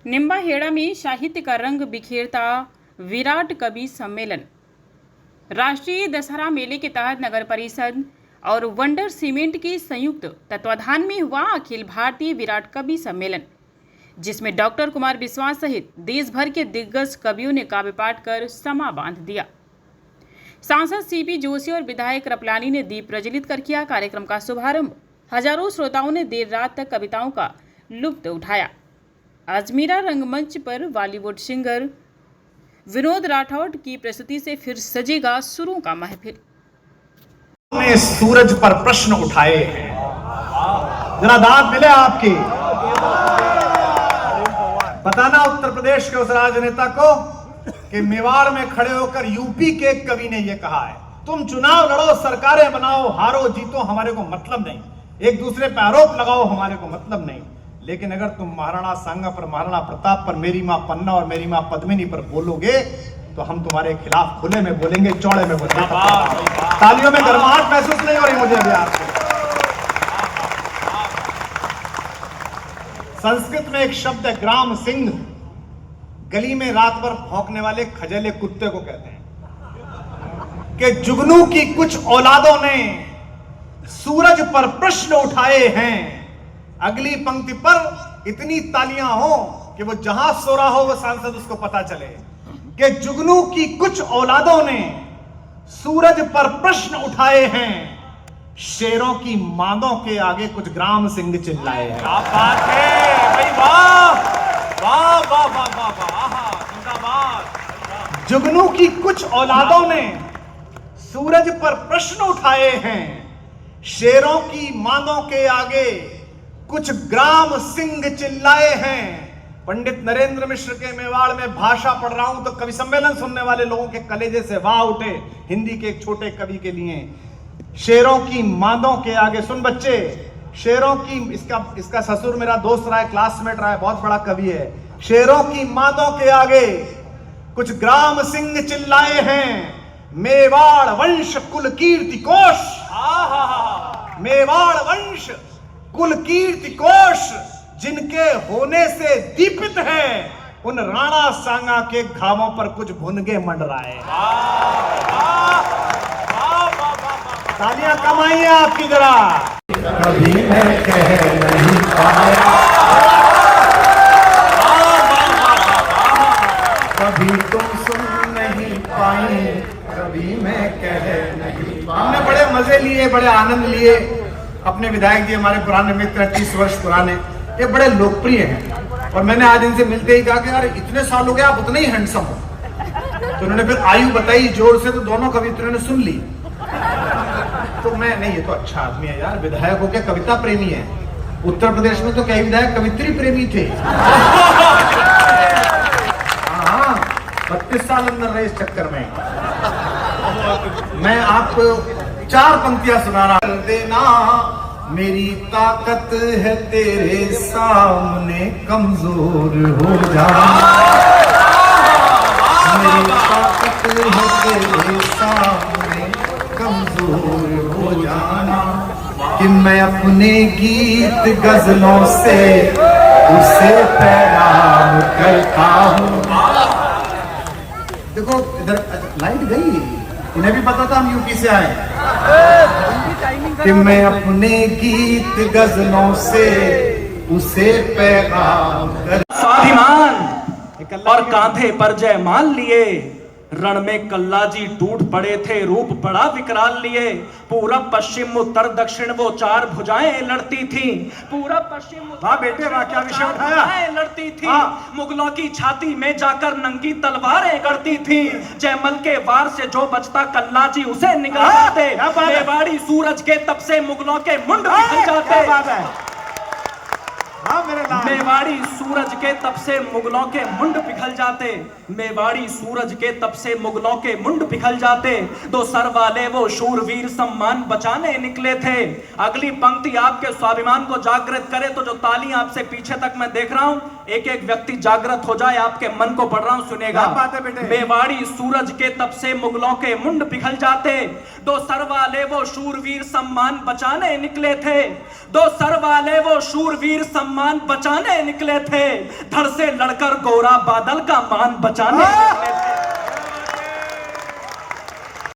निम्बाहेड़ा में साहित्य का रंग बिखेरता विराट कवि सम्मेलन। राष्ट्रीय दशहरा मेले के तहत नगर परिषद और वंडर सीमेंट के संयुक्त तत्वाधान में हुआ अखिल भारतीय विराट कवि सम्मेलन, जिसमें डॉक्टर कुमार बिस्वा सहित देश भर के दिग्गज कवियों ने काव्य पाठ कर समा बांध दिया। सांसद सीपी जोशी और विधायक कृपलानी ने दीप प्रज्वलित कर किया कार्यक्रम का शुभारंभ। हजारों श्रोताओं ने देर रात तक कविताओं का लुत्फ उठाया। अजमीरा रंगमंच पर बॉलीवुड सिंगर विनोद राठौड़ की प्रस्तुति से फिर सजेगा सुरों का महफिल। ने सूरज पर प्रश्न उठाए हैं, जरा दाद मिले आपकी। बताना उत्तर प्रदेश के उस राजनेता को कि मेवाड़ में खड़े होकर यूपी के एक कवि ने यह कहा है, तुम चुनाव लड़ो, सरकारें बनाओ, हारो जीतो, हमारे को मतलब नहीं, एक दूसरे पर आरोप लगाओ, हमारे को मतलब नहीं, लेकिन अगर तुम महाराणा सांगा पर, महाराणा प्रताप पर, मेरी मां पन्ना और meरी मां पद्मिनी पर बोलोगे तो हम तुम्हारे खिलाफ खुले में बोलेंगे, चौड़े में बोलेंगे। तालियों में गर्माहट महसूस नहीं हो रही मुझे अभी आपसे। संस्कृत में एक शब्द है ग्राम सिंह, गली में रात भर भौंकने वाले खजेले कुत्ते को कहते हैं कि जुगनू की कुछ औलादों ने सूरज पर प्रश्न उठाए हैं। अगली पंक्ति पर इतनी तालियां हो कि वो जहां सो रहा हो वो सांसद उसको पता चले कि जुगनू की कुछ औलादों ने सूरज पर प्रश्न उठाए हैं, शेरों की मांदों के आगे कुछ ग्राम सिंह चिल्लाए हैं। क्या बात है भाई, वाह वाह वाह वाह वाह वाह, जिंदाबाद। जुगनू की कुछ औलादों ने सूरज पर प्रश्न उठाए हैं, शेरों की मांदों के आगे कुछ ग्राम सिंह चिल्लाए हैं। पंडित नरेंद्र मिश्र के मेवाड़ में भाषा पढ़ रहा हूं तो कवि सम्मेलन सुनने वाले लोगों के कलेजे से वाह उठे। हिंदी के एक छोटे कवि के लिए शेरों की मांदों के आगे, सुन बच्चे, शेरों की, इसका ससुर मेरा दोस्त रहा है, क्लासमेट रहा है, बहुत बड़ा कवि है। शेरों की मांदों के आगे कुछ ग्राम सिंह चिल्लाए हैं, मेवाड़ वंश कुल कीर्ति कोश, मेवाड़ वंश कुल कीर्ति कोश जिनके होने से दीपित है, उन राणा सांगा के घावों पर कुछ भुनगे मंडराए। तालियां कम आई हैं आपकी जरा। कभी मैं कह नहीं पाया, कभी तुम सुन नहीं पाए, कभी मैं कह नहीं पाया। हमने बड़े मजे लिए, बड़े आनंद लिए। अपने विधायक जी हमारे पुराने मित्र, 30 वर्ष पुराने, ये बड़े लोकप्रिय हैं और मैंने आज इनसे मिलते ही कहा कि यार इतने साल हो गए, आप उतने ही हैंडसम हो। तो उन्होंने फिर आयु बताई जोर से, तो दोनों कवित्रियों ने सुन ली। तो मैं नहीं, ये तो अच्छा आदमी है यार, विधायक हो के कविता प्रेमी है। उत्तर प्रदेश में तो कई विधायक कवित्री प्रेमी थे। हाँ, 32 साल अंदर रहे इस चक्कर में। मैं आपको 4 पंक्तियां सुना रहा देना। मेरी ताकत है तेरे सामने कमजोर हो जाना, मेरी ताकत है तेरे सामने कमजोर हो जाना, कि मैं अपने गीत गजलों से उसे पैगाम करता हूँ। देखो इधर लाइट गई, इन्हें भी पता था हम यूपी से आए, कि मैं अपने गीत गजलों से उसे पैगाम कर। स्वाभिमान और कांधे पर जयमाल लिए, रण में कल्लाजी टूट पड़े थे, रूप बड़ा विकराल लिए। पूरब पश्चिम उत्तर दक्षिण वो 4 भुजाएं लड़ती थी, पूरब पश्चिम वाह बेटे वाह, क्या विषय उठाया। लड़ती थी। मुगलों की छाती में जाकर नंगी तलवारें गढ़ती थी। जयमल के वार से जो बचता कल्लाजी उसे निगलते, मेवाड़ी सूरज के तप से मुगलों के मुंड पिघल जाते। मेवाड़ी सूरज के तप से मुगलों के मुंड पिघल जाते, मेवाड़ी सूरज के तप से मुगलों के मुंड पिघल जाते। 2 सर वाले वो शूरवीर सम्मान बचाने निकले थे। अगली पंक्ति आपके स्वाभिमान को जागृत करे तो जो तालियां आपसे पीछे तक मैं देख रहा हूं, एक एक व्यक्ति जागृत हो जाए, आपके मन को पढ़ रहा हूं, सुनेगा। मेवाड़ी सूरज के तप से मुगलों के मुंड पिघल जाते, 2 सर वाले वो शूरवीर सम्मान बचाने निकले थे, 2 सर वाले वो शूरवीर सम्मान सम्मान बचाने निकले थे, धड़ से लड़कर गोरा बादल का मान बचाने